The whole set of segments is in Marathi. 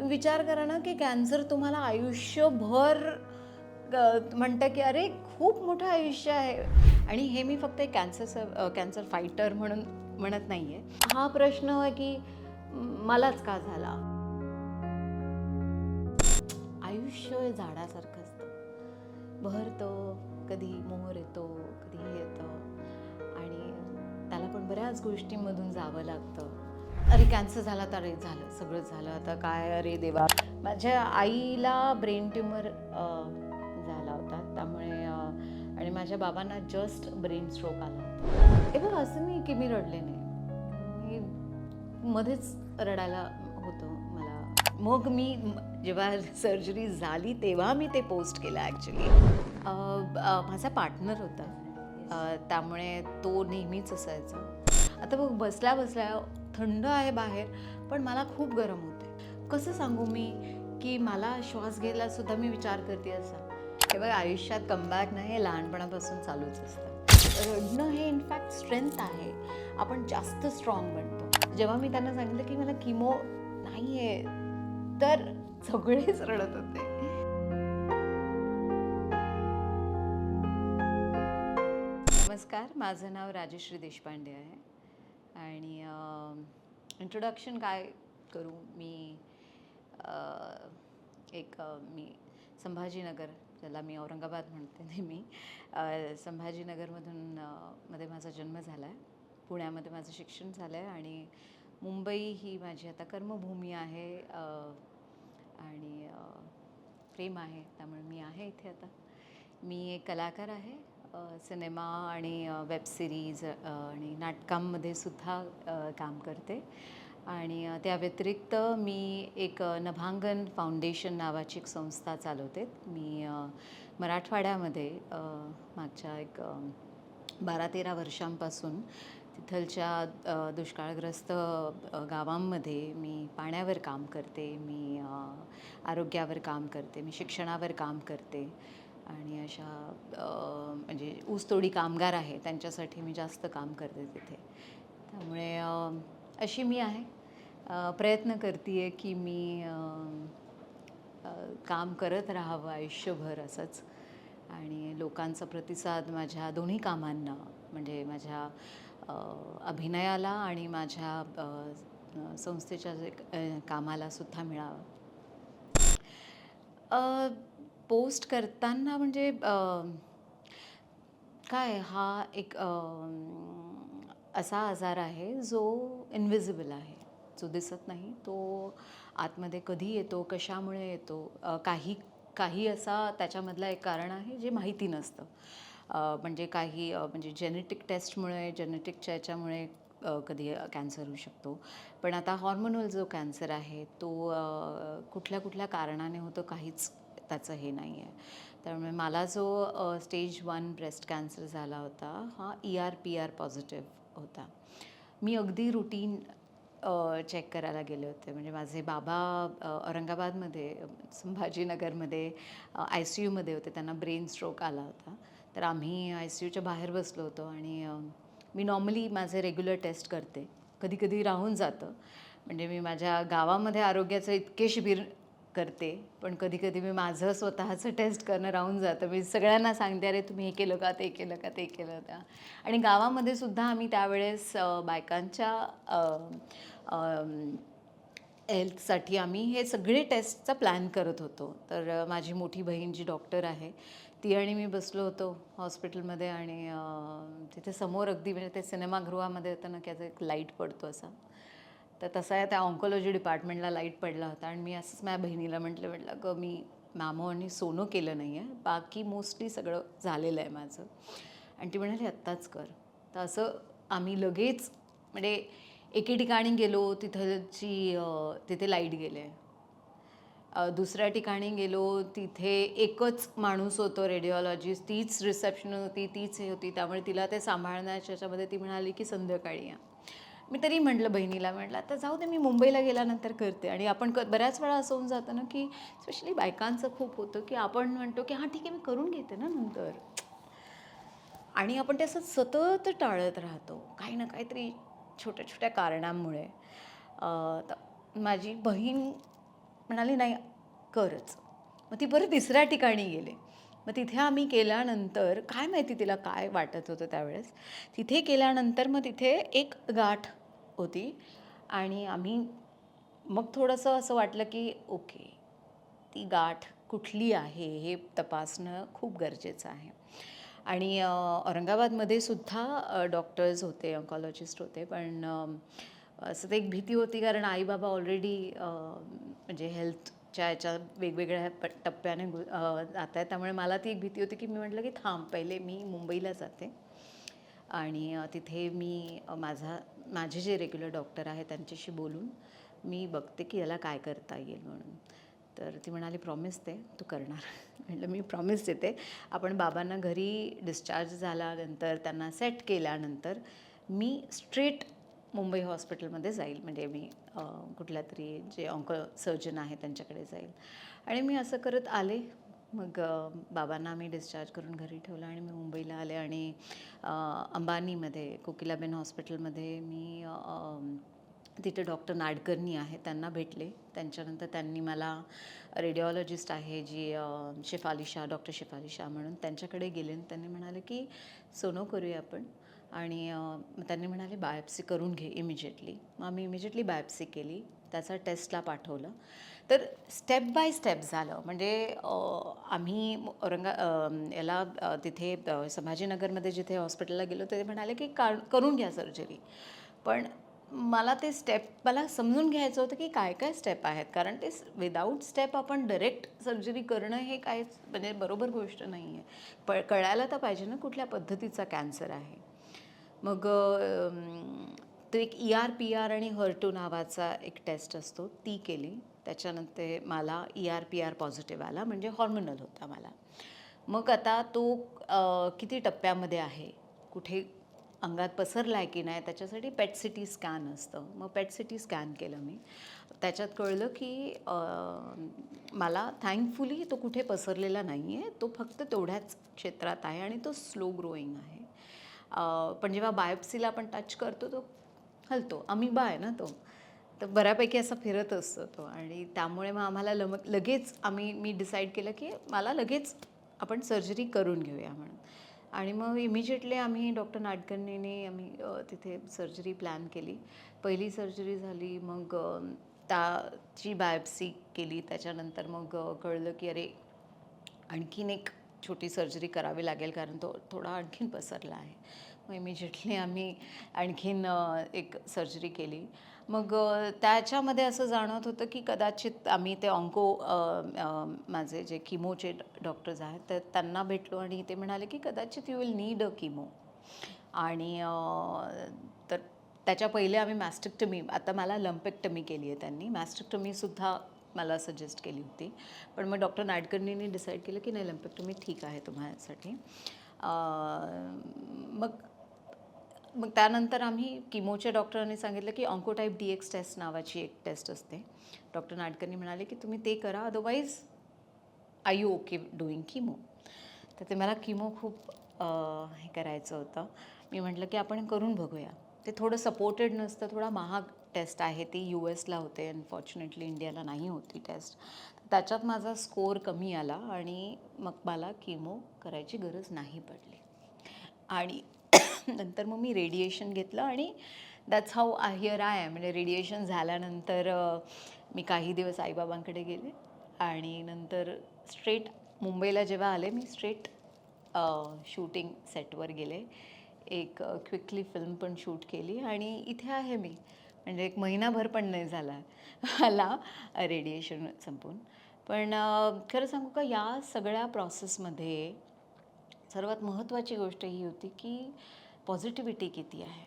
विचार करा ना, की कॅन्सर तुम्हाला आयुष्यभर म्हणतं, की अरे खूप मोठं आयुष्य आहे. आणि हे मी फक्त एक कॅन्सर फायटर म्हणून म्हणत नाहीये. हा प्रश्न आहे, की मलाच का झाला? आयुष्य हे झाडासारखं असतं. बहरतं, कधी मोहर येतो, कधी हे येतं आणि त्याला पण बऱ्याच गोष्टींमधून जावं लागतं. अरे कॅन्सर झाला तर अरे झालं, सगळं झालं, आता काय अरे देवा. माझ्या आईला ब्रेन ट्यूमर झाला होता, त्यामुळे आणि माझ्या बाबांना जस्ट ब्रेन स्ट्रोक आला होता. हे बघ, असं नाही की मी रडले नाही, मी मध्येच रडायला होतं मला. मग मी जेव्हा सर्जरी झाली तेव्हा मी ते पोस्ट केलं ॲक्च्युली. माझा पार्टनर होता, त्यामुळे तो नेहमीच असायचा. आता बघ, बसल्या बसल्या थंड आहे बाहेर, पण मला खूप गरम होते. कसं सांगू मी, की मला श्वास घ्यायला सुद्धा मी विचार करते असा. हे बघ, आयुष्यात कमबॅक नाही, हे लहानपणापासून चालूच असतं. रडणं हे इनफॅक्ट स्ट्रेंथ आहे. आपण जास्त स्ट्रॉंग बनतो. जेव्हा मी त्यांना सांगितलं की मला किमो नाही आहे, तर सगळेच रडत होते. नमस्कार, माझं नाव राजश्री देशपांडे आहे आणि इंट्रोडक्शन काय करू मी. मी संभाजीनगर, ज्याला मी औरंगाबाद म्हणते नेहमी, संभाजीनगरमधून मध्ये माझा जन्म झाला आहे. पुण्यामध्ये माझं शिक्षण झालं आहे आणि मुंबई ही माझी आता कर्मभूमी आहे आणि प्रेम आहे, त्यामुळे मी आहे इथे आता. मी एक कलाकार आहे. सिनेमा आणि वेब सिरीज आणि नाटकांमध्ये सुद्धा काम करते आणि त्या व्यतिरिक्त मी एक नभांगन फाउंडेशन नावाची एक संस्था चालवते. मी मराठवाड्यामध्ये मागच्या एक 12-13 वर्षांपासून तिथलच्या दुष्काळग्रस्त गावांमध्ये मी पाण्यावर काम करते, मी आरोग्यावर काम करते, मी शिक्षणावर काम करते आणि अशा म्हणजे ऊसतोडी कामगार आहे त्यांच्यासाठी मी जास्त काम करते तिथे. त्यामुळे अशी मी आहे. प्रयत्न करते आहे की मी काम करत राहावं आयुष्यभर असंच. आणि लोकांचा प्रतिसाद माझ्या दोन्ही कामांना, म्हणजे माझ्या अभिनयाला आणि माझ्या संस्थेच्या जे कामाला सुद्धा मिळावं. पोस्ट करताना म्हणजे काय, हा एक असा आजार आहे जो इनविजिबल आहे, जो दिसत नाही. तो आतमध्ये कधी येतो, कशामुळे येतो, काही असा त्याच्यामधला एक कारण आहे जे माहिती नसतं. म्हणजे काही म्हणजे जेनेटिक टेस्टमुळे, जेनेटिकच्या याच्यामुळे कधी कॅन्सर होऊ शकतो. पण आता हॉर्मोनल जो कॅन्सर आहे तो कुठल्या कुठल्या कारणाने होतं, काहीच त्याचं हे नाही आहे. त्यामुळे मला जो स्टेज 1 ब्रेस्ट कॅन्सर झाला होता, हा ER-PR पॉझिटिव्ह होता. मी अगदी रुटीन चेक करायला गेले होते. म्हणजे माझे बाबा औरंगाबादमध्ये, संभाजीनगरमध्ये ICUमध्ये होते. त्यांना ब्रेन स्ट्रोक आला होता. तर आम्ही ICUच्या बाहेर बसलो होतो आणि मी नॉर्मली माझे रेग्युलर टेस्ट करते. कधी-कधी राहून जातं. म्हणजे मी माझ्या गावामध्ये आरोग्याचं इतके शिबिर करते, पण कधी-कधी मी माझं स्वतःचं टेस्ट करणं राहून जातं. मी सगळ्यांना सांगते, "अरे तुम्ही हे केलं का? ते केलं का? ते केलं का?" आणि गावामध्ये सुद्धा आम्ही त्यावेळेस बायकांच्या हेल्थसाठी आम्ही हे सगळे टेस्टचा प्लॅन करत होतो. तर माझी मोठी बहीण जी डॉक्टर आहे, ती आणि मी बसलो होतो हॉस्पिटलमध्ये आणि तिथे समोर अगदी, म्हणजे ते सिनेमागृहामध्ये होतं ना, की याचा एक लाईट पडतो असा. तर तसा आहे, त्या ऑन्कोलॉजी डिपार्टमेंटला लाईट पडला होता आणि मी असंच माझ्या बहिणीला म्हटलं, "अगं मी मॅमो आणि सोनो केलं नाही आहे, बाकी मोस्टली सगळं झालेलं आहे माझं." आणि ती म्हणाली, "आत्ताच कर." तर असं आम्ही लगेच, म्हणजे एके ठिकाणी गेलो, तिथे लाईट गेले. दुसऱ्या ठिकाणी गेलो, तिथे एकच माणूस होतो रेडिओलॉजिस्ट, तीच रिसेप्शन होती, तीच हे होती, त्यामुळे तिला ते सांभाळण्याच्या ह्याच्यामध्ये ती म्हणाली की संध्याकाळी या. मी तरी म्हटलं बहिणीला, म्हटलं आता जाऊ दे, मी मुंबईला गेल्यानंतर करते. आणि आपण बऱ्याच वेळा असं होऊन जातं ना, की स्पेशली बायकांचं खूप होतं, की आपण म्हणतो की हां ठीक आहे, मी करून घेते ना नंतर. आणि आपण ते असं सतत टाळत राहतो काही ना काहीतरी छोट्या छोट्या कारणांमुळे. तर माझी बहीण म्हणाली नाही करच. मग ती परत तिसऱ्या ठिकाणी गेले. मग तिथे आम्ही केल्यानंतर काय माहिती तिला काय वाटत होतं त्यावेळेस. तिथे केल्यानंतर मग तिथे एक गाठ होती आणि आम्ही मग थोडंसं असं वाटलं की ओके, ती गाठ कुठली आहे हे तपासणं खूप गरजेचं आहे. आणि औरंगाबादमध्ये सुद्धा डॉक्टर्स होते, ऑन्कॉलॉजिस्ट होते. पण असं ते एक भीती होती कारण आई-बाबा ऑलरेडी म्हणजे हेल्थच्या याच्या वेगवेगळ्या टप्प्याने जात आहेत. त्यामुळे मला ती एक भीती होती की मी म्हटलं की थांब, पहिले मी मुंबईला जाते आणि तिथे मी माझे जे रेग्युलर डॉक्टर आहेत त्यांच्याशी बोलून मी बघते की याला काय करता येईल म्हणून. तर ती म्हणाली प्रॉमिस दे तू करणार. म्हटलं मी प्रॉमिस देते. आपण बाबांना घरी डिस्चार्ज झाल्यानंतर त्यांना सेट केल्यानंतर मी स्ट्रेट मुंबई हॉस्पिटलमध्ये जाईल. म्हणजे मी कुठल्या तरी जे सर्जन आहे त्यांच्याकडे जाईल. आणि मी असं करत आले. मग बाबांना मी डिस्चार्ज करून घरी ठेवलं आणि मी मुंबईला आले आणि अंबानीमध्ये कोकिलाबेन हॉस्पिटलमध्ये मी तिथे डॉक्टर नाडकर्णी आहे त्यांना भेटले. त्यांच्यानंतर त्यांनी मला रेडिओलॉजिस्ट आहे जी शेफाली शाह, डॉक्टर शेफाली शाह म्हणून त्यांच्याकडे गेले आणि त्यांनी म्हणाले की सोनो करूया आपण. आणि त्यांनी म्हणाले बायोप्सी करून घे इमिजिएटली. मग आम्ही इमिजिएटली बायोप्सी केली, त्याचा टेस्टला पाठवलं. तर स्टेप बाय स्टेप झालं. म्हणजे आम्ही याला तिथे संभाजीनगरमध्ये जिथे हॉस्पिटलला गेलो ते म्हणाले की करून घ्या सर्जरी. पण मला ते स्टेप मला समजून घ्यायचं होतं की काय काय स्टेप आहेत. कारण ते विदाऊट स्टेप आपण डायरेक्ट सर्जरी करणं हे काहीच म्हणजे बरोबर गोष्ट नाही आहे. कळायला तर पाहिजे ना कुठल्या पद्धतीचा कॅन्सर आहे. मग तो एक ER-PR आणि HER2 नावाचा एक टेस्ट असतो, ती केली. त्याच्यानंतर मला ER-PR पॉझिटिव्ह आला, म्हणजे हॉर्मोनल होता मला. मग आता तो किती टप्प्यामध्ये आहे, कुठे अंगात पसरला आहे की नाही, त्याच्यासाठी पेट सिटी स्कॅन असतं. मग पेट सिटी स्कॅन केलं मी. त्याच्यात कळलं की मला थँकफुली तो कुठे पसरलेला नाही आहे, तो फक्त तेवढ्याच क्षेत्रात आहे आणि तो स्लो ग्रोईंग आहे. पण जेव्हा बायोप्सीला आपण टच करतो तो हलतो, अमिबा आहे ना तो, तर बऱ्यापैकी असा फिरत असतो तो. आणि त्यामुळे मग आम्हाला लगेच मी डिसाईड केलं की मला लगेच आपण सर्जरी करून घेऊया म्हणून. आणि मग इमिजिएटली आम्ही डॉक्टर नाडकर्णीने आम्ही तिथे सर्जरी प्लॅन केली. पहिली सर्जरी झाली. मग त्याची बायोप्सी केली. त्याच्यानंतर मग कळलं की अरे आणखीन एक छोटी सर्जरी करावी लागेल कारण तो थोडा आणखीन पसरला आहे. मग इमिजिएटली आम्ही आणखीन एक सर्जरी केली. मग त्याच्यामध्ये असं जाणवत होतं की कदाचित आम्ही ते माझे जे किमोचे डॉक्टर्स आहेत तर त्यांना भेटलो आणि ते म्हणाले की कदाचित यू विल नीड अ किमो. आणि तर त्याच्या पहिले आम्ही मॅस्टेक्टमी, आता मला लंपेक्टमी केली आहे त्यांनी, मॅस्टेक्टमीसुद्धा मला सजेस्ट केली होती. पण मग डॉक्टर नाडकर्णींनी डिसाईड केलं की नाही लंपेक्टमी ठीक आहे तुम्हासाठी. मग त्यानंतर आम्ही किमोच्या डॉक्टरांनी सांगितलं की ऑन्कोटाईप DX टेस्ट नावाची एक टेस्ट असते. डॉक्टर नाडकर्णी म्हणाले की तुम्ही ते करा, otherwise are you okay doing chemo. तर ते मला किमो खूप हे करायचं होतं. मी म्हटलं की आपण करून बघूया. ते थोडं सपोर्टेड नसतं, थोडा महाग टेस्ट आहे. ती US ला होते, अनफॉर्च्युनेटली इंडियाला नाही होती टेस्ट. त्याच्यात माझा स्कोअर कमी आला आणि मग मला किमो करायची गरज नाही पडली. आणि नंतर मग मी रेडिएशन घेतलं आणि that's how here I am. म्हणजे रेडिएशन झाल्यानंतर मी काही दिवस आईबाबांकडे गेले आणि नंतर स्ट्रेट मुंबईला जेव्हा आले मी स्ट्रेट शूटिंग सेटवर गेले. एक क्विकली फिल्म पण शूट केली आणि इथे आहे मी. म्हणजे एक महिनाभर पण नाही झाला मला रेडिएशन संपून. पण खरं सांगू का या सगळ्या प्रोसेसमध्ये सर्वात महत्त्वाची गोष्ट ही होती की पॉझिटिव्हिटी किती आहे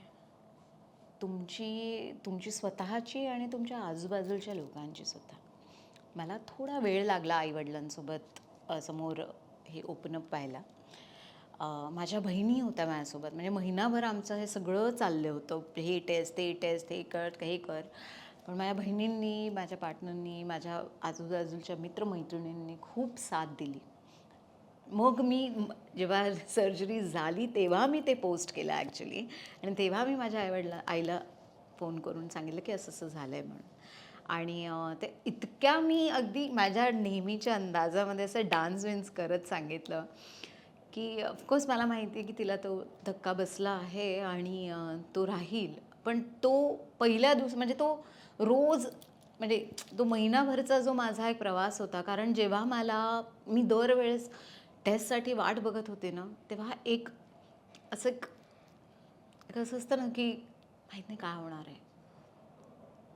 तुमची स्वतःची आणि तुमच्या आजूबाजूच्या लोकांची सुद्धा. मला थोडा वेळ लागला आईवडिलांसोबत समोर हे ओपन अप व्हायला. माझ्या बहिणी होत्या माझ्यासोबत, म्हणजे महिनाभर आमचं हे सगळं चाललं होतं, हे टेस्ट ते टेस्ट हे कर हे कर. पण माझ्या बहिणींनी, माझ्या पार्टनरनी, माझ्या आजूबाजूच्या मित्रमैत्रिणींनी खूप साथ दिली. मग मी जेव्हा सर्जरी झाली तेव्हा मी ते पोस्ट केलं ॲक्च्युली. आणि तेव्हा मी माझ्या आईला फोन करून सांगितलं की असं असं झालं आहे म्हणून. आणि ते इतक्या मी अगदी माझ्या नेहमीच्या अंदाजामध्ये असं डान्स विन्स करत सांगितलं की ऑफकोर्स मला माहिती आहे की तिला तो धक्का बसला आहे आणि तो राहील. पण तो पहिल्या दिवस म्हणजे तो रोज म्हणजे तो महिनाभरचा जो माझा एक प्रवास होता. कारण जेव्हा मी दरवेळेस टेस्टसाठी वाट बघत होते ना, तेव्हा असं एक कसं असतं ना की माहीत नाही काय होणार आहे.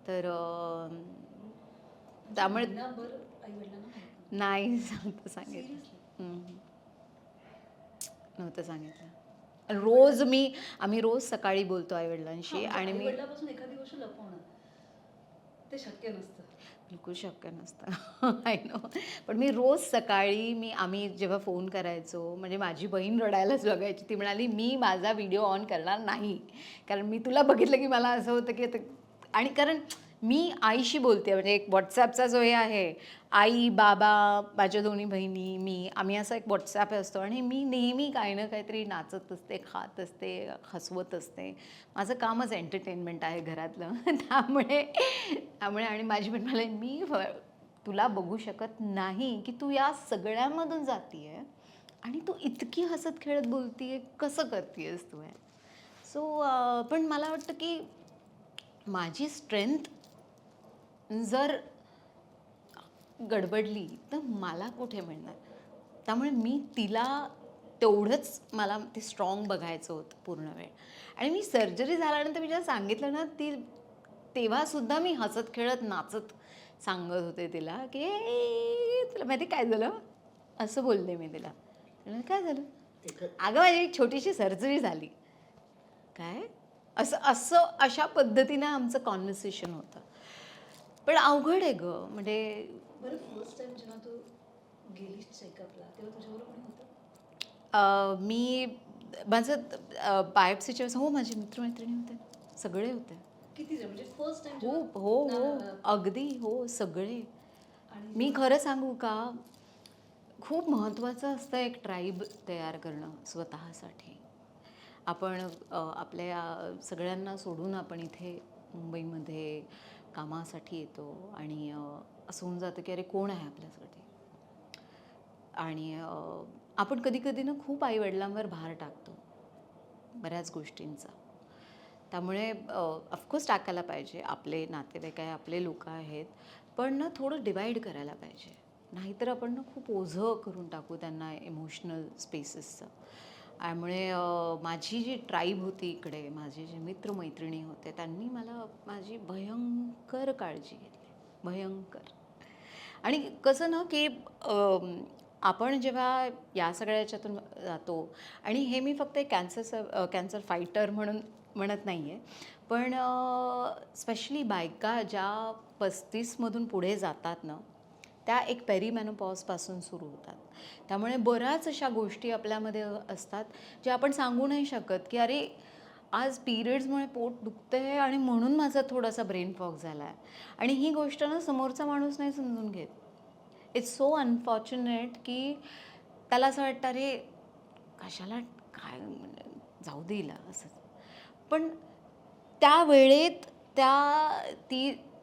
तर त्यामुळे नाही नव्हतं सांगितलं. नव्हतं सांगितलं. आम्ही रोज सकाळी बोलतो आईवडिलांशी आणि मी एखादी गोष्ट लपवणं ते शक्य नसतं. बिलकुल शक्य नसतं. I know. पण मी रोज सकाळी आम्ही जेव्हा फोन करायचो म्हणजे माझी बहीण रडायलाच बघायची. ती म्हणाली, "मी माझा व्हिडिओ ऑन करणार नाही. कारण मी तुला बघितलं की मला असं होतं की आणि कारण मी आईशी बोलते म्हणजे एक WhatsAppचा जो हे आहे, आई, बाबा, माझ्या दोन्ही बहिणी, मी आम्ही असा एक WhatsApp असतो आणि मी नेहमी काही ना काहीतरी नाचत असते, खात असते, हसवत असते. माझं कामच एंटरटेनमेंट आहे घरातलं. त्यामुळे आणि माझी बहीण म्हणाली, तुला बघू शकत नाही की तू या सगळ्यामधून जातीये आणि तू इतकी हसत खेळत बोलतीये, कसं करतीयेस तू हे?" सो पण मला वाटतं की माझी स्ट्रेंथ जर गडबडली तर मला कुठे मिळणार. त्यामुळे मी तिला तेवढंच मला ते स्ट्रॉंग बघायचं होतं पूर्ण वेळ. आणि मी सर्जरी झाल्यानंतर मी जेव्हा सांगितलं ना तेव्हासुद्धा मी हसत खेळत नाचत सांगत होते तिला की तुला माहिती काय झालं असं बोलले मी तिला. काय झालं अगं माझी एक छोटीशी सर्जरी झाली. काय असं असं अशा पद्धतीनं आमचं कॉन्व्हर्सेशन होतं. पण अवघड आहे गं म्हणजे बरं फर्स्ट टाइम जेव्हा तू गेलीस चेकअपला तेव्हा तुझ्याबरोबर कोणी होतं? मी माझं बायोप्सीच्या वेळेस हो माझे मित्रमैत्रिणी होते सगळे होते. किती जण म्हणजे फर्स्ट टाइम खूप हो हो अगदी हो सगळे. मी खरं सांगू का खूप महत्त्वाचं असतं एक ट्राईब तयार करणं स्वतःसाठी. आपण आपल्या सगळ्यांना सोडून आपण इथे मुंबईमध्ये कामासाठी येतो आणि असं होऊन जातं की अरे कोण आहे आपल्यासाठी. आणि आपण कधी ना खूप आईवडिलांवर भार टाकतो बऱ्याच गोष्टींचा. त्यामुळे ऑफकोर्स टाकायला पाहिजे. आपले नातेवाईक आहे, आपले लोक आहेत, पण ना थोडं डिवाईड करायला पाहिजे. नाहीतर आपण ना खूप ओझं करून टाकू त्यांना इमोशनल स्पेसेसचं. त्यामुळे माझी जी ट्राईब होती इकडे, माझे जे मित्रमैत्रिणी होते, त्यांनी माझी भयंकर काळजी घेतली, भयंकर. आणि कसं ना की आपण जेव्हा या सगळ्या याच्यातून जातो आणि हे मी फक्त एक कॅन्सर फायटर म्हणून म्हणत नाही आहे, पण स्पेशली बायका ज्या 35मधून पुढे जातात ना त्या एक पेरीमेनोपॉजपासून सुरू होतात. त्यामुळे बऱ्याच अशा गोष्टी आपल्यामध्ये असतात ज्या आपण सांगू नाही शकत की अरे आज पिरियड्समुळे पोट दुखतं आहे आणि म्हणून माझा थोडासा ब्रेन फॉग झाला आहे. आणि ही गोष्ट ना समोरचा माणूस नाही समजून घेत. इट्स सो अनफॉर्च्युनेट की त्याला असं वाटतं अरे कशाला काय जाऊ देईल असं. पण त्या वेळेत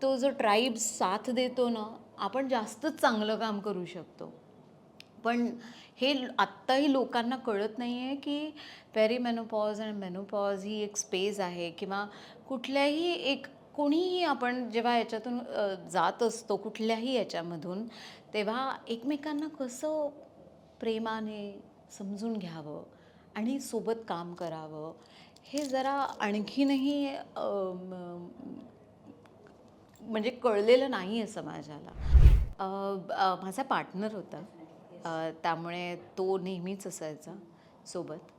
तो जो ट्राईब साथ देतो ना आपण जास्तच चांगलं काम करू शकतो. पण हे आत्ताही लोकांना कळत नाही आहे की पेरीमेनोपॉज आणि मेनोपॉज ही एक स्पेस आहे किंवा कुठल्याही एक कोणीही आपण जेव्हा याच्यातून जात असतो कुठल्याही याच्यामधून तेव्हा एकमेकांना कसं प्रेमाने समजून घ्यावं आणि सोबत काम करावं हे जरा आणखीनही म्हणजे कळलेलं नाही आहे समाजाला. माझा पार्टनर होता त्यामुळे तो नेहमीच असायचा सोबत.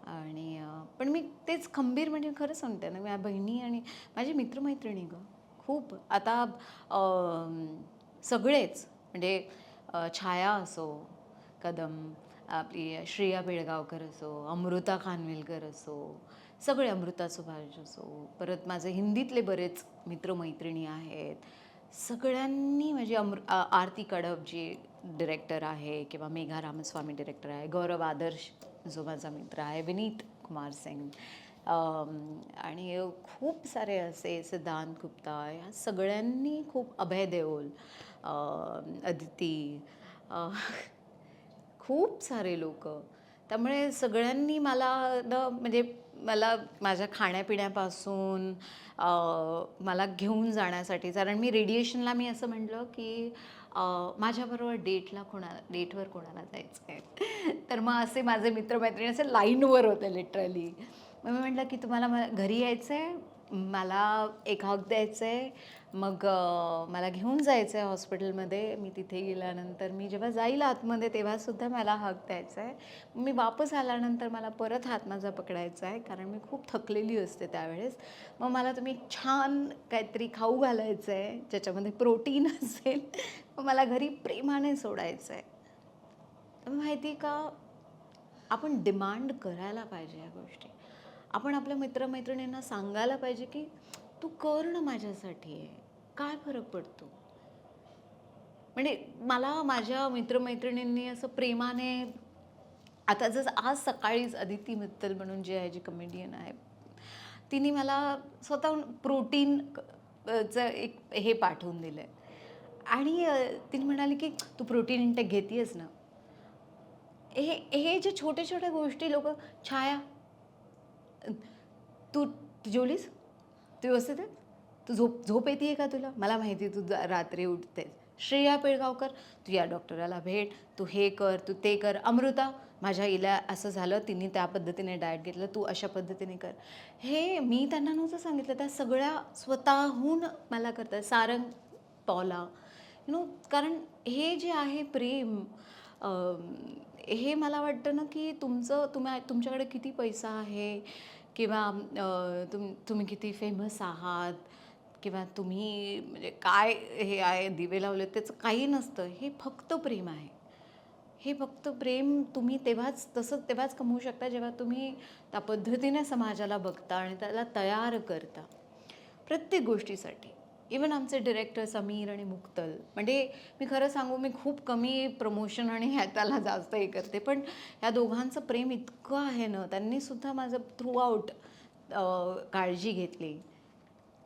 आणि पण मी तेच खंबीर म्हणजे खरं सांगते ना माझ्या बहिणी आणि माझी मित्रमैत्रिणी गं खूप आता सगळेच म्हणजे छाया असो कदम आपली श्रेया बेळगावकर असो अमृता खानविलकर असो सगळे अमृता सुभाष असो परत माझे हिंदीतले बरेच मित्रमैत्रिणी आहेत. सगळ्यांनी म्हणजे आरती कडब जी डिरेक्टर आहे किंवा मेघा रामस्वामी डिरेक्टर आहे, गौरव आदर्श जो माझा मित्र आहे, विनीत कुमार सिंग, आणि खूप सारे असे सिद्धांत गुप्ता ह्या सगळ्यांनी खूप अभय देओल, अदिती, खूप सारे लोक. त्यामुळे सगळ्यांनी मला म्हणजे मला माझ्या खाण्यापिण्यापासून मला घेऊन जाण्यासाठी, कारण मी रेडिएशनला मी असं म्हटलं की माझ्याबरोबर डेटवर कोणाला जायचं आहे. तर मग असे माझे मित्रमैत्रिणी असे लाईनवर होते लिटरली. मग मी म्हटलं की तुम्हाला घरी यायचं आहे, मला एक हक द्यायचं आहे, मग मला घेऊन जायचं आहे हॉस्पिटलमध्ये. मी तिथे गेल्यानंतर मी जेव्हा जाईल आतमध्ये तेव्हासुद्धा मला हक द्यायचा आहे. मी वापस आल्यानंतर मला परत हात माझा पकडायचा आहे, कारण मी खूप थकलेली असते त्यावेळेस. मग मला तुम्ही छान काहीतरी खाऊ घालायचं आहे ज्याच्यामध्ये प्रोटीन असेल. मग मला घरी प्रेमाने सोडायचं आहे. तर माहिती का, आपण डिमांड करायला पाहिजे या गोष्टी. आपण आपल्या मित्रमैत्रिणींना सांगायला पाहिजे की तू कर ना माझ्यासाठी, आहे काय फरक पडतो. म्हणजे मला माझ्या मित्रमैत्रिणींनी असं प्रेमाने, आता जसं आज सकाळीच अदिती मित्तल म्हणून जी आहे, जी कमेडियन आहे, तिने मला स्वतःहून प्रोटीन चं एक हे पाठवून दिलं आहे. आणि तिने म्हणाली की तू प्रोटीन इंटेक घेतेयस ना. हे हे जे छोटे छोट्या गोष्टी लोक, छाया तू तू जेवलीस, तू व्यवस्थित आहे, तू झोप येते का तुला, मला माहिती आहे तू रात्री उठतेस. श्रेया पेळगावकर, तू या डॉक्टराला भेट, तू हे कर, तू ते कर. अमृता, माझ्या हिला असं झालं, तिने त्या पद्धतीने डाएट घेतलं, तू अशा पद्धतीने कर. हे मी त्यांना नव्हतं सांगितलं, त्या सगळ्या स्वतःहून मला करतात. सारंग, पॉला, कारण हे जे आहे प्रेम, हे मला वाटतं ना की तुमच्याकडे किती पैसा आहे, किंवा तुम्ही किती फेमस आहात, किंवा तुम्ही म्हणजे काय हे आहे दिवे लावले, त्याचं काही नसतं. हे फक्त प्रेम आहे. हे फक्त प्रेम तुम्ही तेव्हाच कमवू शकता जेव्हा तुम्ही त्या पद्धतीने समाजाला बघता आणि त्याला तयार करता प्रत्येक गोष्टीसाठी. इवन आमचे डिरेक्टर समीर आणि मुक्तल, म्हणजे मी खरं सांगू, मी खूप कमी प्रमोशन आणि त्याला जास्त हे करते, पण ह्या दोघांचं प्रेम इतकं आहे ना, त्यांनीसुद्धा माझं थ्रू आऊट काळजी घेतली.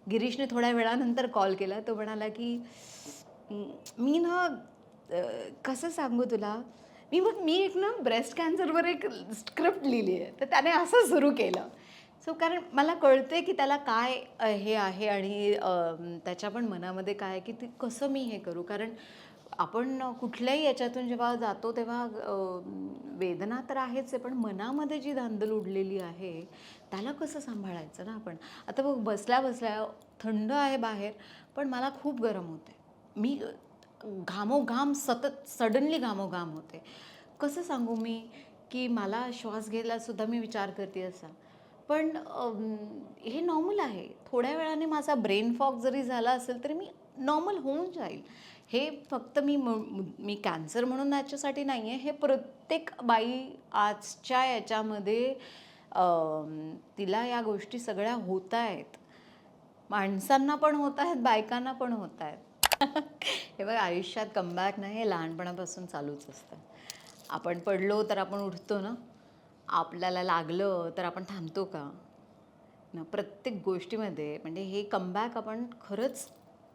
गिरीशने थोड्या वेळानंतर कॉल केला. तो म्हणाला की मी ना कसं सांगू तुला, मी एक ना ब्रेस्ट कॅन्सरवर एक स्क्रिप्ट लिहिली आहे. तर त्याने असं सुरू केलं. सो कारण मला कळते की त्याला काय हे आहे, आणि त्याच्या पण मनामध्ये काय आहे की ती कसं मी हे करू. कारण आपण कुठल्याही याच्यातून जेव्हा जातो तेव्हा वेदना तर आहेच आहे, पण मनामध्ये जी धांदल उडलेली आहे त्याला कसं सांभाळायचं ना आपण. आता बघ, बसल्या बसल्या थंड आहे बाहेर, पण मला खूप गरम होते. मी घामोघाम सतत सडनली घामोघाम होते. कसं सांगू मी की मला श्वास घ्यायला सुद्धा मी विचार करते असा. पण हे नॉर्मल आहे. थोड्या वेळाने माझा ब्रेन फॉग जरी झाला असेल तरी मी नॉर्मल होऊन जाईल. हे फक्त मी कॅन्सर म्हणून याच्यासाठी नाही आहे. हे प्रत्येक बाई आजच्या याच्यामध्ये तिला या गोष्टी सगळ्या होत आहेत. माणसांना पण होत आहेत, बायकांना पण होत आहेत. हे बघ, आयुष्यात कमबॅक नाही, हे लहानपणापासून चालूच असतं. आपण पडलो तर आपण उठतो ना, आपल्याला लागलं तर आपण थांबतो का ना. प्रत्येक गोष्टीमध्ये म्हणजे हे कमबॅक आपण खरंच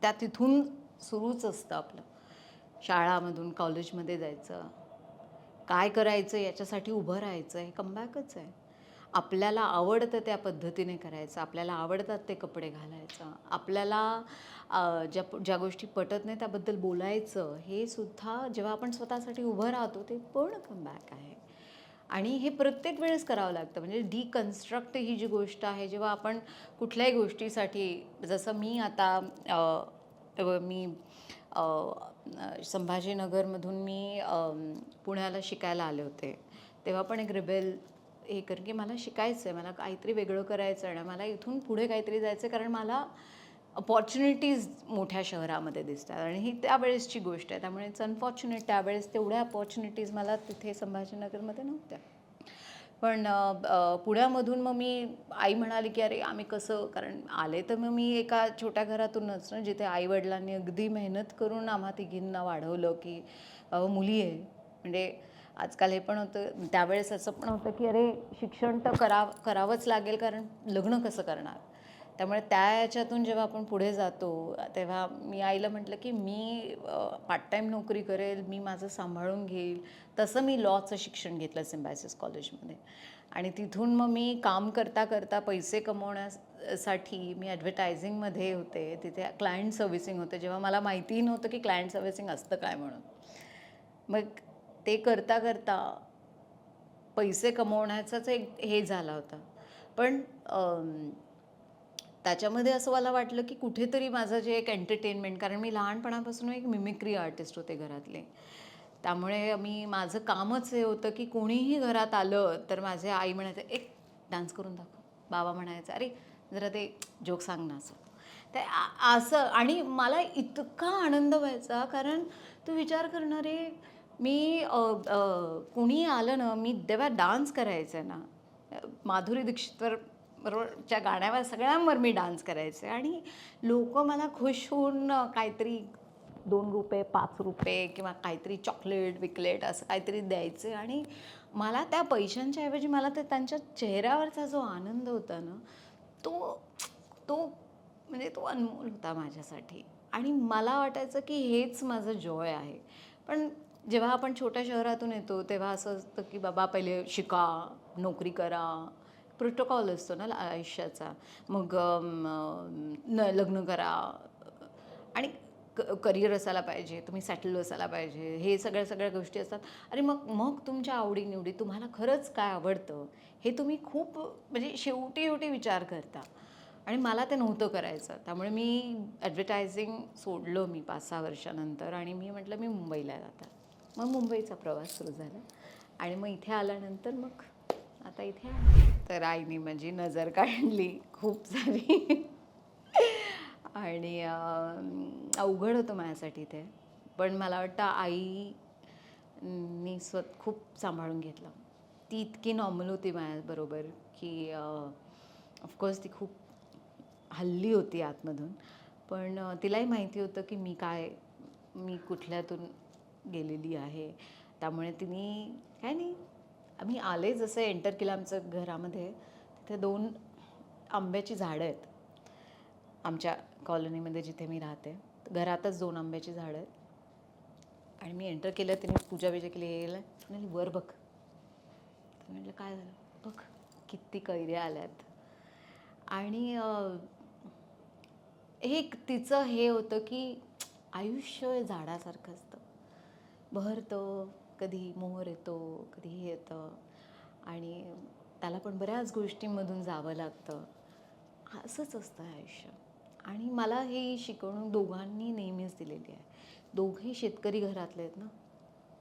त्या तिथून सुरूच असतं आपलं. शाळामधून कॉलेजमध्ये जायचं, काय करायचं याच्यासाठी उभं राहायचं, हे कमबॅकच आहे. आपल्याला आवडतं त्या पद्धतीने करायचं, आपल्याला आवडतात ते कपडे घालायचं, आपल्याला ज्या गोष्टी पटत नाही त्याबद्दल बोलायचं, हे सुद्धा जेव्हा आपण स्वतःसाठी उभं राहतो ते पण कमबॅक आहे. आणि हे प्रत्येक वेळेस करावं लागतं. म्हणजे डिकन्स्ट्रक्ट ही जी गोष्ट आहे, जेव्हा आपण कुठल्याही गोष्टीसाठी, जसं मी आता मी संभाजीनगरमधून मी पुण्याला शिकायला आले होते, तेव्हा पण एक रिबेल हे कर की मला शिकायचं आहे, मला काहीतरी वेगळं करायचं आहे आणि मला इथून पुढे काहीतरी जायचं आहे, कारण मला अपॉर्च्युनिटीज मोठ्या शहरामध्ये दिसतात आणि ही त्यावेळेसची गोष्ट आहे. त्यामुळे इट्स अनफॉर्च्युनेट, त्यावेळेस तेवढ्या अपॉर्च्युनिटीज मला तिथे संभाजीनगरमध्ये नव्हत्या. पण पुण्यामधून मग आई म्हणाली की अरे आम्ही कसं, कारण आले तर मग मी एका छोट्या घरातूनच ना, जिथे आईवडिलांनी अगदी मेहनत करून आम्हा तिघींना वाढवलं की मुली आहे म्हणजे आजकाल हे पण होतं, त्यावेळेस असं पण होतं की अरे शिक्षण तर करावंच लागेल, कारण लग्न कसं करणार. त्यामुळे त्या याच्यातून जेव्हा आपण पुढे जातो तेव्हा मी आईला म्हटलं की मी पार्ट टाईम नोकरी करेल, मी माझं सांभाळून घेईल. तसं मी लॉचं शिक्षण घेतलं सिम्बायसिस कॉलेजमध्ये. आणि तिथून मग मी काम करता करता पैसे कमवण्यासाठी मी ॲडव्हर्टायझिंगमध्ये होते, तिथे क्लायंट सर्व्हिसिंग होते, जेव्हा मला माहितीही नव्हतं की क्लायंट सर्व्हिसिंग असतं काय म्हणून. मग ते करता करता पैसे कमवण्याचाच एक हे झाला होता. पण त्याच्यामध्ये असं मला वाटलं की कुठेतरी माझं जे एक एंटरटेनमेंट, कारण मी लहानपणापासून एक मिमिक्री आर्टिस्ट होते घरातले. त्यामुळे माझं कामच हे होतं की कोणीही घरात आलं तर माझे आई म्हणायचे, एक डान्स करून दाखव. बाबा म्हणायचे, अरे जरा ते जोक सांग ना असं. ते असं. आणि मला इतका आनंद व्हायचा, कारण तू विचार करणार आहे, मी कुणी आलं ना, मी जेव्हा डान्स करायचे ना, माधुरी दीक्षितवर बरोबरच्या गाण्यावर सगळ्यांवर मी डान्स करायचे आणि लोकं मला खुश होऊन काहीतरी ₹2, ₹5 किंवा काहीतरी चॉकलेट असं काहीतरी द्यायचे. आणि मला त्या पैशांच्या ऐवजी मला ते त्यांच्या चेहऱ्यावरचा जो आनंद होता ना, तो तो म्हणजे तो अनमोल होता माझ्यासाठी. आणि मला वाटायचं की हेच माझं जॉय आहे. पण जेव्हा आपण छोट्या शहरातून येतो तेव्हा असं असतं की बाबा पहिले शिका, नोकरी करा, प्रोटोकॉल असतो ना आयुष्याचा. मग लग्न करा आणि करिअर असायला पाहिजे, तुम्ही सेटल असायला पाहिजे, हे सगळ्या गोष्टी असतात. आणि मग मग तुमच्या आवडीनिवडी, तुम्हाला खरंच काय आवडतं हे तुम्ही खूप म्हणजे शेवटी विचार करता. आणि मला ते नव्हतं करायचं. त्यामुळे मी ॲडव्हर्टायझिंग सोडलं मी 5-6 वर्षानंतर आणि मी म्हटलं मी मुंबईला जातात. मग मुंबईचा प्रवास सुरू झाला आणि मग इथे आल्यानंतर मग आता इथे आहे. तर आईने माझी नजर काढली खूप सारी. आणि अवघड होतं माझ्यासाठी ते. पण मला वाटतं आईनी खूप सांभाळून घेतलं. ती इतकी नॉर्मल होती माझ्याबरोबर की ऑफकोर्स ती खूप हल्ली होती आतमधून. पण तिलाही माहिती होतं की मी कुठल्यातून गेलेली आहे. त्यामुळे तिने काय नाही, आम्ही आले जसं एंटर केलं आमचं घरामध्ये, तिथे 2 आंब्याची झाडं आहेत. आमच्या कॉलनीमध्ये जिथे मी राहते घरातच 2 आंब्याची झाडं आहेत. आणि मी एंटर केलं, तिने पूजा केली, गेलं म्हणाली वर बघ. तर म्हटलं काय झालं, बघ किती कैऱ्या आल्यात. आणि एक तिचं हे होतं की आयुष्य झाडासारखं असतं, बहरतं, कधी मोहर येतो, कधी हे येतं आणि त्याला पण बऱ्याच गोष्टींमधून जावं लागतं. असंच असतं आयुष्य. आणि मला ही शिकवणूक दोघांनी नेहमीच दिलेली आहे. दोघेही शेतकरी घरातले आहेत ना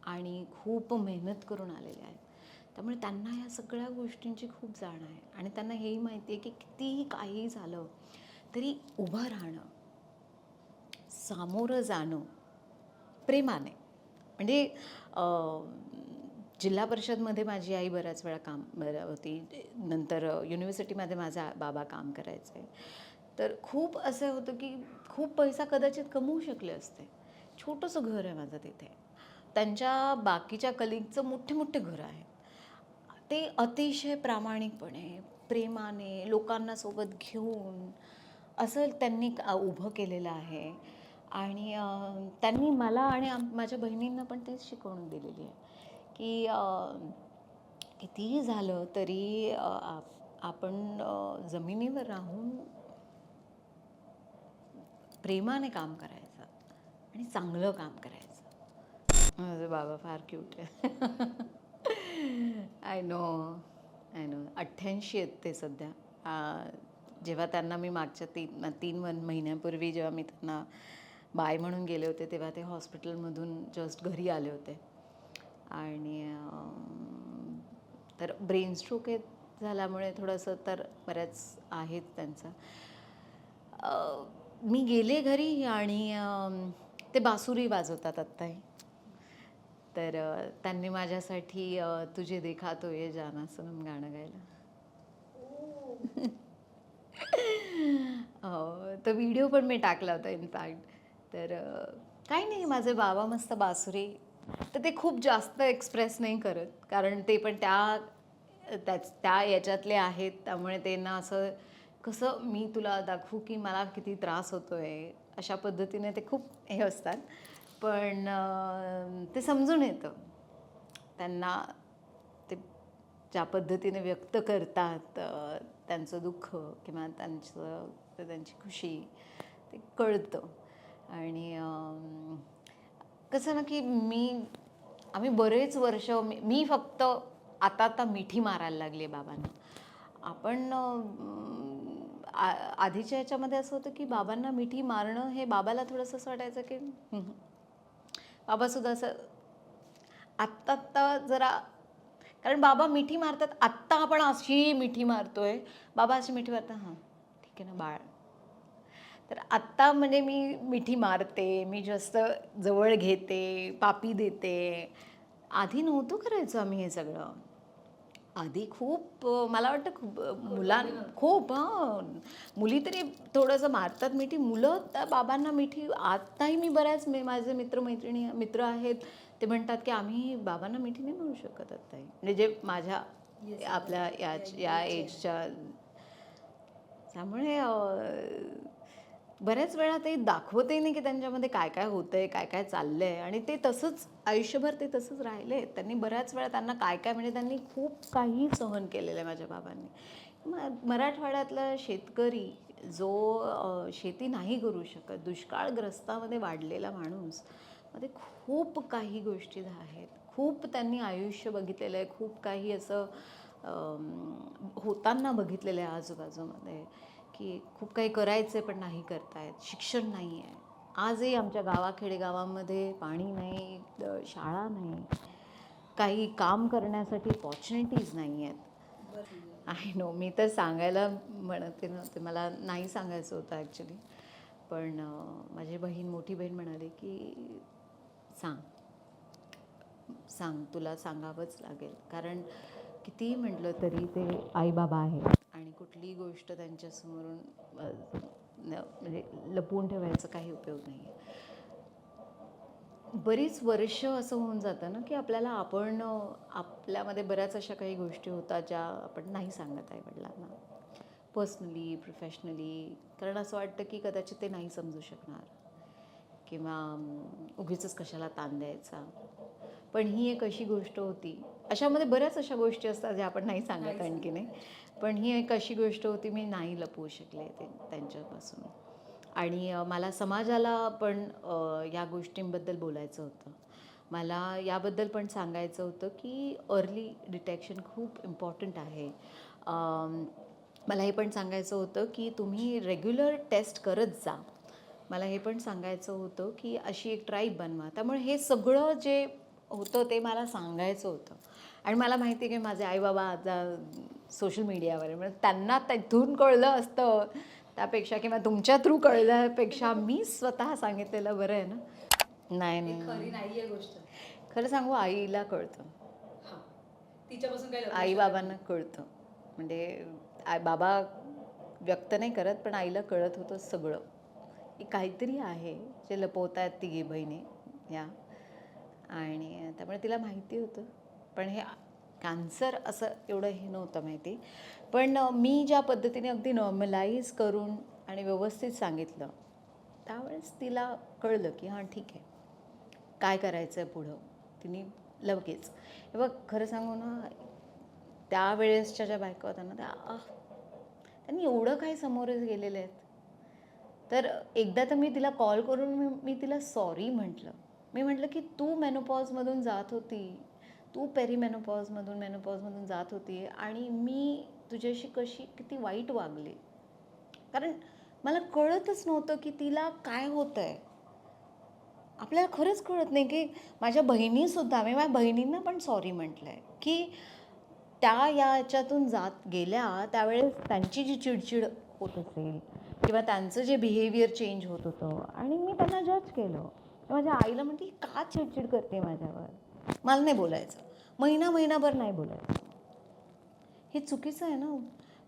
आणि खूप मेहनत करून आलेले आहेत. त्यामुळे त्यांना या सगळ्या गोष्टींची खूप जाण आहे आणि त्यांना हेही माहिती आहे की कितीही काही झालं तरी उभं राहणं, सामोरं जाणं प्रेमाने. म्हणजे जिल्हा परिषदमध्ये माझी आई बऱ्याच वेळा काम होती. नंतर युनिव्हर्सिटीमध्ये माझा बाबा काम करायचे. तर खूप असं होतं की खूप पैसा कदाचित कमवू शकले असते. छोटंसं घर आहे माझं तिथे. त्यांच्या बाकीच्या कलिगचं मोठे घरं आहेत. ते अतिशय प्रामाणिकपणे, प्रेमाने, लोकांना सोबत घेऊन असं त्यांनी उभं केलेलं आहे. आणि त्यांनी मला आणि माझ्या बहिणींना पण तेच शिकवणूक दिलेली आहे की कितीही झालं तरी आपण जमिनीवर राहून प्रेमाने काम करायचं आणि चांगलं काम करायचं. माझे बाबा फार क्यूट आहे. आय नो 88 आहेत ते सध्या. जेव्हा त्यांना मी मागच्या 3 महिन्यांपूर्वी जेव्हा मी त्यांना बाय म्हणून गेले होते तेव्हा ते हॉस्पिटलमधून जस्ट घरी आले होते. आणि तर ब्रेन स्ट्रोक झाल्यामुळे थोडंसं तर बऱ्याच आहेत त्यांचं. मी गेले घरी आणि ते बासुरी वाजवतात आत्ताही. तर त्यांनी माझ्यासाठी तुझे देखा तो ये जाना सनम गाणं गायलं. तो व्हिडिओ पण मी टाकला होता इनफॅक्ट. तर काही नाही, माझे बाबा मस्त बासुरी तर ते खूप जास्त एक्सप्रेस नाही करत, कारण ते पण त्या याच्यातले आहेत, त्यामुळे त्यांना असं कसं मी तुला दाखवू की मला किती त्रास होतोय, अशा पद्धतीने ते खूप हे असतात. पण ते समजून येतं त्यांना, ते ज्या पद्धतीने व्यक्त करतात त्यांचं दुःख किंवा त्यांची खुशी, ते कळतं. आणि कसं ना की आम्ही बरेच वर्ष, मी फक्त आता मिठी मारायला लागली आहे बाबांना. आपण आधीच्या ह्याच्यामध्ये असं होतं की बाबांना मिठी मारणं हे बाबाला थोडंसं असं वाटायचं की बाबासुद्धा असं आत्ता जरा, कारण बाबा मिठी मारतात, आत्ता आपण अशी मिठी मारतोय, बाबा अशी मिठी मारतात, हां ठीक आहे ना बाळ. तर आत्ता म्हणजे मी मिठी मारते, मी जास्त जवळ घेते, पापी देते. आधी नव्हतं करायचो आम्ही हे सगळं. आधी खूप मला वाटतं खूप खूप मुली तरी थोडंसं मारतात मिठी, मुलं त्या बाबांना मिठी. आत्ताही मी बऱ्याच माझे मित्र आहेत, ते म्हणतात की आम्ही बाबांना मिठी नाही म्हणू शकत आत्ताही, म्हणजे जे माझ्या आपल्या या एजच्या. त्यामुळे बऱ्याच वेळा ते दाखवतही नाही की त्यांच्यामध्ये काय काय होतंय, काय काय चाललंय, आणि ते तसंच आयुष्यभर ते तसंच राहिले. त्यांनी बऱ्याच वेळा त्यांना काय काय, म्हणजे त्यांनी खूप काही सहन केलेलं आहे माझ्या बाबांनी. मराठवाड्यातला शेतकरी जो शेती नाही करू शकत, दुष्काळग्रस्तामध्ये वाढलेला माणूस, मध्ये खूप काही गोष्टी आहेत. खूप त्यांनी आयुष्य बघितलेलं आहे, खूप काही असं होताना बघितलेलं आहे आजूबाजूमध्ये, की खूप काही करायचं आहे पण नाही करतायत, शिक्षण नाही आहे. आजही आमच्या खेडेगावामध्ये पाणी नाही, शाळा नाही, काही काम करण्यासाठी अपॉर्च्युनिटीज नाही आहेत. आय नो, मी तर सांगायला म्हणते नव्हते, मला नाही सांगायचं होतं ॲक्च्युली. पण माझी मोठी बहीण म्हणाली की सांग सांग, तुला सांगावंच लागेल, कारण कितीही म्हटलं तरी ते आईबाबा आहेत, आणि कुठलीही गोष्ट त्यांच्यासमोरून म्हणजे लपवून ठेवायचा काही उपयोग नाही आहे. बरीच वर्ष असं होऊन जातं ना की आपल्यामध्ये बऱ्याच अशा काही गोष्टी होतात ज्या आपण नाही सांगत आईवडिलांना, पर्सनली, प्रोफेशनली, कारण असं वाटतं की कदाचित ते नाही समजू शकणार, किंवा उगीचच कशाला ताण द्यायचा. पण ही एक अशी गोष्ट होती, अशामध्ये बऱ्याच अशा गोष्टी असतात ज्या आपण नाही सांगत आणखी नाही, पण ही एक अशी गोष्ट होती, मी नाही लपवू शकले ते त्यांच्यापासून. आणि मला समाजाला पण या गोष्टींबद्दल बोलायचं होतं. मला याबद्दल पण सांगायचं होतं की अर्ली डिटेक्शन खूप इम्पॉर्टंट आहे. मला हे पण सांगायचं होतं की तुम्ही रेग्युलर टेस्ट करत जा. मला हे पण सांगायचं होतं की अशी एक ट्राईब बनवा. त्यामुळे हे सगळं जे होतं ते मला सांगायचं होतं. आणि मला माहिती आहे की माझे आईबाबा आता सोशल मीडियावर, म्हणजे त्यांना तिथून कळलं असतं त्यापेक्षा, किंवा तुमच्या थ्रू कळल्यापेक्षा मी स्वतः सांगितलेलं बरं आहे ना. नाही खरी नाहीये गोष्ट. खरं सांगू, आईला कळतं, तिच्यापासून काही आईबाबांना कळतं. म्हणजे बाबा व्यक्त नाही करत, पण आईला कळत होतं सगळं, की काहीतरी आहे जे लपवत आहेत तिघी बहिणी ह्या. आणि त्यामुळे तिला माहिती होतं, पण हे कॅन्सर असं एवढं हे नव्हतं माहिती. पण मी ज्या पद्धतीने अगदी नॉर्मलाइज करून आणि व्यवस्थित सांगितलं, त्यावेळेस तिला कळलं की हां ठीक आहे, काय करायचं आहे पुढं. तिने लगेच, हे बघ खरं सांगू ना, त्यावेळेसच्या ज्या बायका होत्या ना, त्यांनी एवढं काही समोरच गेलेले आहेत. तर एकदा तर मी तिला कॉल करून मी तिला सॉरी म्हटलं. मी म्हटलं की तू मेनोपॉजमधून जात होती, तू मेनोपॉजमधून जात होती, आणि मी तुझ्याशी किती वाईट वागले, कारण मला कळतच नव्हतं की तिला काय होतं आहे. आपल्याला खरंच कळत नाही की माझ्या बहिणीसुद्धा, मी माझ्या बहिणींना पण सॉरी म्हटलं आहे की त्या याच्यातून जात गेल्या त्यावेळेस त्यांची जी चिडचिड होत असेल, किंवा त्यांचं जे बिहेवियर चेंज होत होतं, आणि मी त्यांना जज केलं. माझ्या आईला म्हणते, का चिडचिड करते माझ्यावर, मला नाही बोलायचं, महिनाभर नाही बोलायचं. हे चुकीचं आहे ना.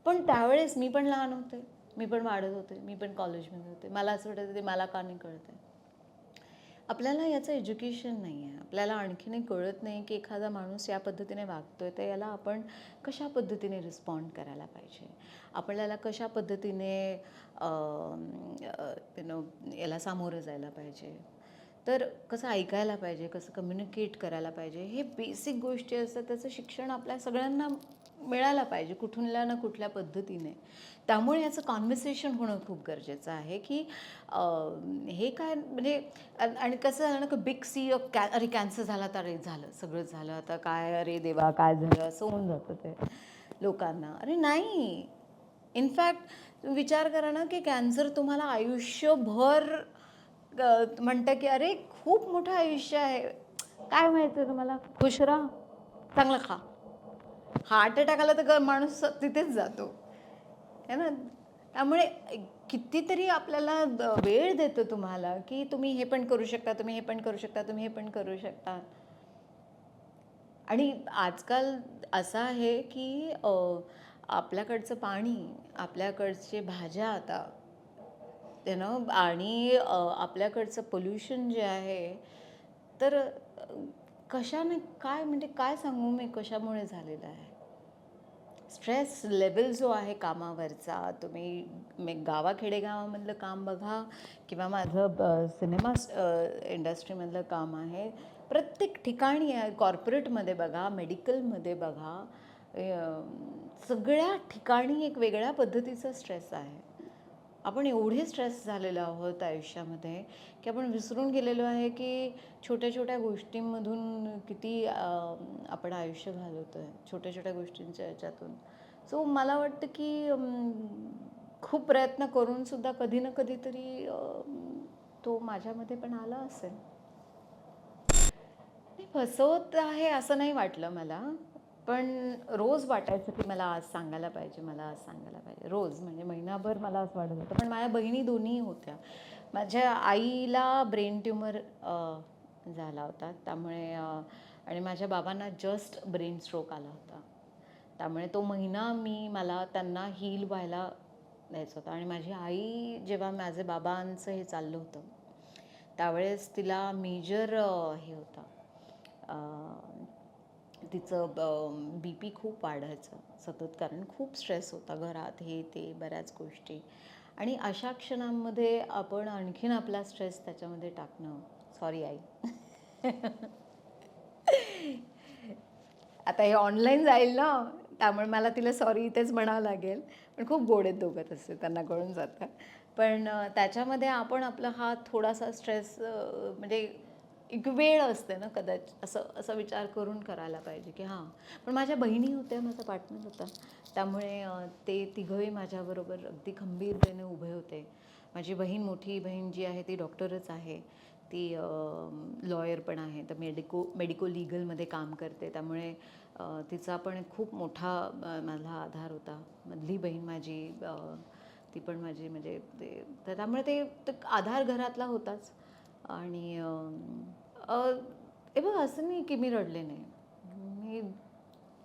पण त्यावेळेस मी पण लहान होते, मी पण वाढत होते, मी पण कॉलेजमध्ये होते, मला असं वाटतं ते मला का नाही कळत आहे. आपल्याला याचं एज्युकेशन नाही आहे. आपल्याला आणखीनही कळत नाही की एखादा माणूस या पद्धतीने वागतोय तर याला आपण कशा पद्धतीने रिस्पॉन्ड करायला पाहिजे. आपल्याला कशा पद्धतीने याला सामोरं जायला पाहिजे. तर कसं ऐकायला पाहिजे, कसं कम्युनिकेट करायला पाहिजे, हे बेसिक गोष्टी असतात. त्याचं शिक्षण आपल्या सगळ्यांना मिळायला पाहिजे कुठल्या ना कुठल्या पद्धतीने. त्यामुळे याचं कॉन्व्हर्सेशन होणं खूप गरजेचं आहे की हे काय म्हणजे आणि कसं झालं ना की बिग सी ऑफ अरे कॅन्सर झाला तर अरे झालं सगळं झालं आता काय अरे देवा काय झालं असं होऊन जातं ते लोकांना. अरे नाही, इनफॅक्ट विचार करा ना की कॅन्सर तुम्हाला आयुष्यभर म्हणतं की अरे खूप मोठं आयुष्य आहे, काय माहिती तुम्हाला, खुश राहा, चांगलं खा. हार्ट अटॅक आला तर माणूस तिथेच जातो है ना. त्यामुळे कितीतरी आपल्याला वेळ देतो तुम्हाला की तुम्ही हे पण करू शकता, तुम्ही हे पण करू शकता, तुम्ही हे पण करू शकता. आणि आजकाल असं आहे की आपल्याकडचं पाणी, आपल्याकडचे भाज्या आता आणि आपल्याकडचं पोल्युशन जे आहे तर कशाने काय म्हणजे काय सांगू मी कशामुळे झालेलं आहे. स्ट्रेस लेवल जो आहे कामावरचा, तुम्ही गावाखेडेगावामधलं काम बघा किंवा माझं सिनेमा इंडस्ट्रीमधलं काम आहे, प्रत्येक ठिकाणी आहे, कॉर्पोरेटमध्ये बघा, मेडिकलमध्ये बघा, सगळ्या ठिकाणी एक वेगळ्या पद्धतीचा स्ट्रेस आहे. आपण एवढे स्ट्रेस झालेलो आहोत आयुष्यामध्ये की आपण विसरून गेलेलो आहे की छोट्या छोट्या गोष्टींमधून किती आपण आयुष्य घालवतो आहे, छोट्या छोट्या गोष्टींच्या याच्यातून. सो मला वाटतं की खूप प्रयत्न करूनसुद्धा कधी ना कधीतरी तो माझ्यामध्ये पण आला असेल. नाही, फसवत आहे असं नाही वाटलं मला, पण रोज वाटायचं की मला आज सांगायला पाहिजे, मला आज सांगायला पाहिजे, रोज म्हणजे महिनाभर मला असं वाटत होतं. पण माझ्या बहिणी दोन्ही होत्या. माझ्या आईला ब्रेन ट्यूमर झाला होता, त्यामुळे आणि माझ्या बाबांना जस्ट ब्रेन स्ट्रोक आला होता. त्यामुळे तो महिना मला त्यांना हील व्हायला द्यायचा होता. आणि माझी आई जेव्हा माझे बाबांचं हे चाललं होतं त्यावेळेस तिला मेजर हे होतं, तिचं BP खूप वाढायचं सतत, कारण खूप स्ट्रेस होता घरात, हे ते बऱ्याच गोष्टी. आणि अशा क्षणांमध्ये आपण आणखीन आपला स्ट्रेस त्याच्यामध्ये टाकणं, सॉरी आई. आता हे ऑनलाईन जाईल ना, त्यामुळे मला तिला सॉरी इथेच म्हणावं लागेल. पण खूप गोड आहेत दोघं तसे, त्यांना कळून जातं. पण त्याच्यामध्ये आपण आपला हा थोडासा स्ट्रेस म्हणजे एक वेळ असते ना कदाचित, असं असा विचार करून करायला पाहिजे की हां. पण माझ्या बहिणी होत्या, माझा पार्टनर होता, त्यामुळे ते तिघंही माझ्याबरोबर अगदी खंबीरतेने उभे होते. माझी बहीण, मोठी बहीण जी आहे ती डॉक्टरच आहे, ती लॉयर पण आहे, तर मेडिको लीगलमध्ये काम करते, त्यामुळे तिचा पण खूप मोठा मला आधार होता. मधली बहीण माझी ती पण माझी म्हणजे तर त्यामुळे ते आधार घरातला होताच. आणि हे बघ असं नाही की मी रडले नाही, मी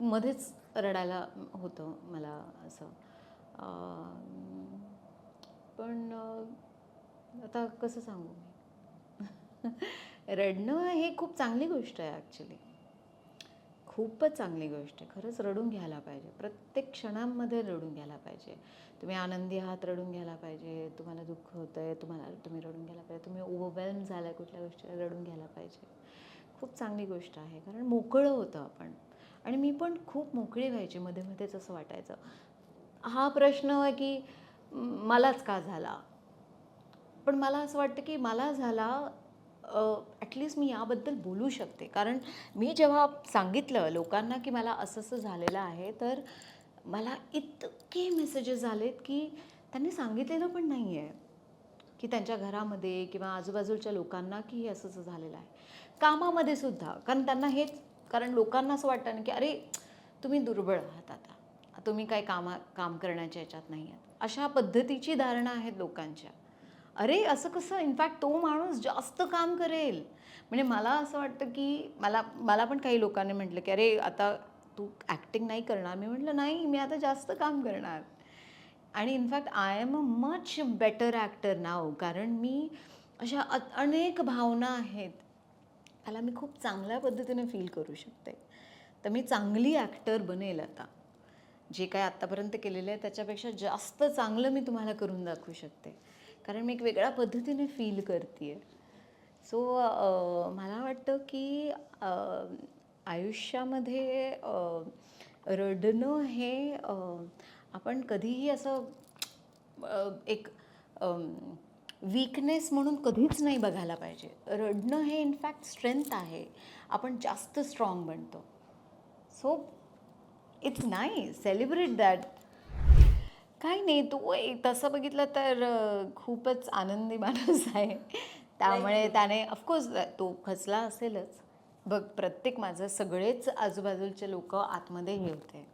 मध्येच रडायला होतं मला असं. पण आता कसं सांगू मी. रडणं हे खूप चांगली गोष्ट आहे ॲक्च्युली, खूपच चांगली गोष्ट आहे. खरंच रडून घ्यायला पाहिजे, प्रत्येक क्षणांमध्ये रडून घ्यायला पाहिजे. तुम्ही आनंदी आहात, रडून घ्यायला पाहिजे. तुम्हाला दुःख होतं आहे, तुम्ही रडून घ्यायला पाहिजे. तुम्ही ओव्हरवेल्म झाला आहे कुठल्या गोष्टीला, रडून घ्यायला पाहिजे. खूप चांगली गोष्ट आहे, कारण मोकळं होतं आपण. आणि मी पण खूप मोकळी व्हायची, मध्ये मध्येच असं वाटायचं. हा प्रश्न आहे की मलाच का झाला. पण मला असं वाटतं की मला झाला, ॲटलिस्ट मी याबद्दल बोलू शकते. कारण मी जेव्हा सांगितलं लोकांना की मला असं असं झालेलं आहे, तर मला इतके मेसेजेस आलेत की त्यांनी सांगितलेलं पण नाही आहे की त्यांच्या घरामध्ये किंवा आजूबाजूच्या लोकांना की हे असं असं झालेलं आहे. कामामध्ये सुद्धा, कारण त्यांना हेच, कारण लोकांना असं वाटतं ना की अरे तुम्ही दुर्बळ आहात, आता तुम्ही काय काम करण्याच्या ह्याच्यात नाही आहात, अशा पद्धतीची धारणा आहेत लोकांच्या. अरे असं कसं, इनफॅक्ट तो माणूस जास्त काम करेल. म्हणजे मला असं वाटतं की मला मला पण काही लोकांनी म्हटलं की अरे आता तू ॲक्टिंग नाही करणार. मी म्हटलं नाही, मी आता जास्त काम करणार. आणि in fact I am a much better actor नाव, कारण मी अशा अनेक भावना आहेत, त्याला मी खूप चांगल्या पद्धतीने फील करू शकते. तर मी चांगली ॲक्टर बनेल आता. जे काय आत्तापर्यंत केलेलं आहे त्याच्यापेक्षा जास्त चांगलं मी तुम्हाला करून दाखवू शकते. कारण मी एक वेगळ्या पद्धतीने फील करते आहे. सो मला वाटतं की आयुष्यामध्ये रडणं हे आपण कधीही असं एक वीकनेस म्हणून कधीच नाही बघायला पाहिजे. रडणं हे इनफॅक्ट स्ट्रेंथ आहे. आपण जास्त स्ट्रॉंग बनतो. So it's nice, celebrate that. काही नाही, तो तसं बघितलं तर खूपच आनंदी माणूस आहे. त्यामुळे त्याने ऑफकोर्स तो खचला असेलच. बघ, प्रत्येक माझं सगळेच आजूबाजूचे लोक आतमध्ये हे होते,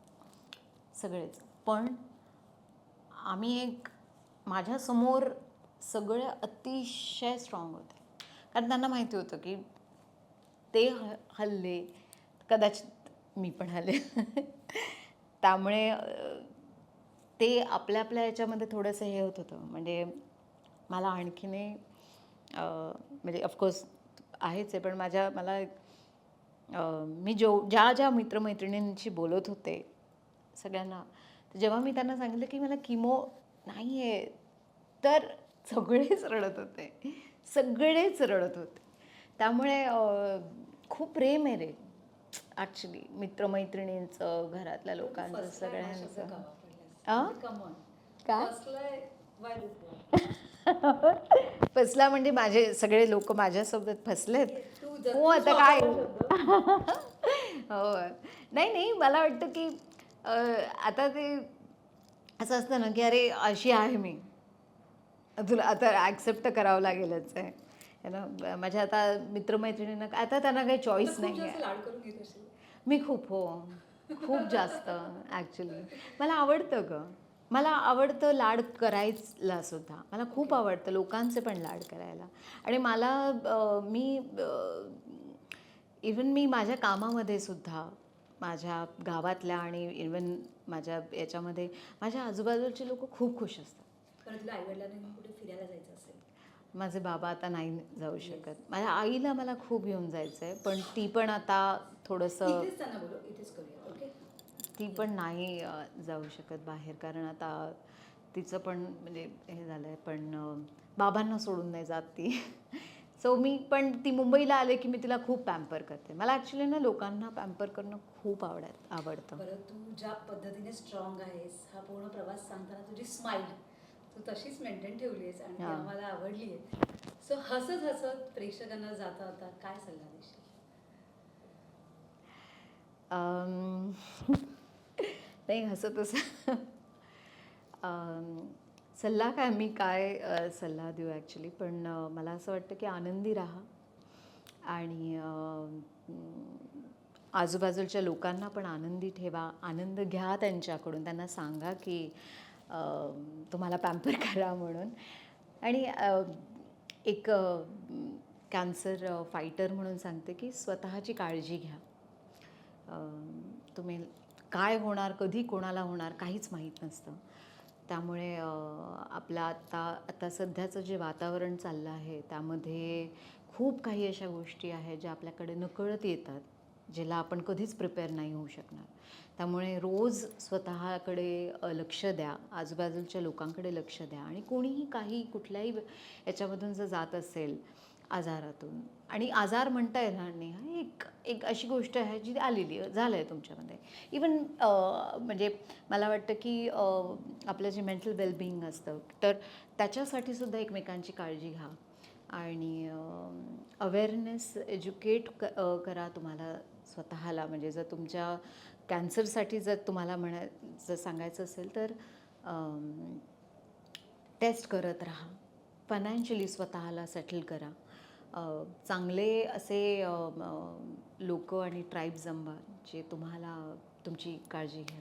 सगळेच. पण आम्ही एक माझ्यासमोर सगळे अतिशय स्ट्रॉंग होते. कारण त्यांना माहिती होतं की ते हल्ले, कदाचित मी पण हल्ले. त्यामुळे ते आपल्या आपल्या याच्यामध्ये थोडंसं हे होत होतं. म्हणजे मला आणखीने म्हणजे ऑफकोर्स आहेच आहे, पण मी ज्या ज्या मित्रमैत्रिणींशी बोलत होते सगळ्यांना, तर जेव्हा मी त्यांना सांगितलं की मला किमो नाही आहे, तर सगळेच रडत होते. सगळेच रडत होते. त्यामुळे खूप प्रेम आहे रे ॲक्च्युली, मित्रमैत्रिणींचं, घरातल्या लोकांचं, सगळ्यांचं. काय फसला म्हणजे माझे सगळे लोक माझ्यासोबत फसलेत. हो, आता काय. हो, नाही नाही, मला वाटतं की आता ते असं असतं ना की अरे अशी आहे मी, तुला आता ॲक्सेप्ट तर करावं लागेलच आहे. ना माझ्या आता मित्रमैत्रिणींना आता त्यांना काही चॉईस नाही आहे. मी खूप, हो, खूप जास्त ॲक्च्युली. मला आवडतं गं, मला आवडतं लाड करायला सुद्धा. मला खूप आवडतं लोकांचे पण लाड करायला. आणि मला इवन मी माझ्या कामामध्ये सुद्धा, माझ्या गावातल्या आणि इवन माझ्या याच्यामध्ये माझ्या आजूबाजूचे लोक खूप खुश असतात. तुला आईवडिलांना कुठे फिरायला जायचं असेल, माझे बाबा आता नाही जाऊ शकत. माझ्या आईला मला खूप घेऊन जायचं आहे, पण ती पण आता थोडंसं, ती पण नाही जाऊ शकत बाहेर. कारण आता तिचं पण म्हणजे हे झालं आहे. पण बाबांना सोडून नाही जात ती. सो मी पण ती मुंबईला आले की मी तिला खूप पॅम्पर करते. मला ॲक्च्युली ना लोकांना पॅम्पर करणं खूप आवडतं. बरं, तू ज्या पद्धतीने स्ट्रॉंग आहेस, हा पूर्ण प्रवास सांगताना तुझी स्माईल तू तशीच मेंटेन ठेवली आहेस आणि ती आम्हाला आवडली आहे. सो हसत हसत प्रेक्षकांना जाता जाता काय सल्ला देशील? नाही, हसत सल्ला काय, मी काय सल्ला देऊ ॲक्च्युली. पण मला असं वाटतं की आनंदी राहा आणि आजूबाजूच्या लोकांना पण आनंदी ठेवा. आनंद घ्या त्यांच्याकडून. त्यांना सांगा की तुम्हाला पॅम्पर करा म्हणून. आणि एक कॅन्सर फायटर म्हणून सांगते की स्वतःची काळजी घ्या. तुम्ही काय होणार, कधी कोणाला होणार, काहीच माहीत नसतं. त्यामुळे आपलं आता सध्याचं जे वातावरण चाललं आहे त्यामध्ये खूप काही अशा गोष्टी आहेत ज्या आपल्याकडे नकळत येतात, ज्याला आपण कधीच प्रिपेअर नाही होऊ शकणार. त्यामुळे रोज स्वतःकडे लक्ष द्या, आजूबाजूच्या लोकांकडे लक्ष द्या. आणि कोणीही काही कुठल्याही याच्यामधून जर जात असेल आजारातून, आणि आजार म्हणता येणार नाही, हा एक अशी गोष्ट आहे जी आलेली झालं आहे तुमच्यामध्ये. इवन म्हणजे मला वाटतं की आपलं जे मेंटल वेलबिईंग असतं, तर त्याच्यासाठी सुद्धा एकमेकांची काळजी घ्या. आणि अवेअरनेस एज्युकेट करा तुम्हाला स्वतःला. म्हणजे जर तुमच्या कॅन्सरसाठी जर तुम्हाला जर सांगायचं असेल तर टेस्ट करत राहा. फायनान्शियली स्वतःला सेटल करा. चांगले असे लोक आणि ट्राईब जमवा जे तुम्हाला तुमची काळजी घ्या.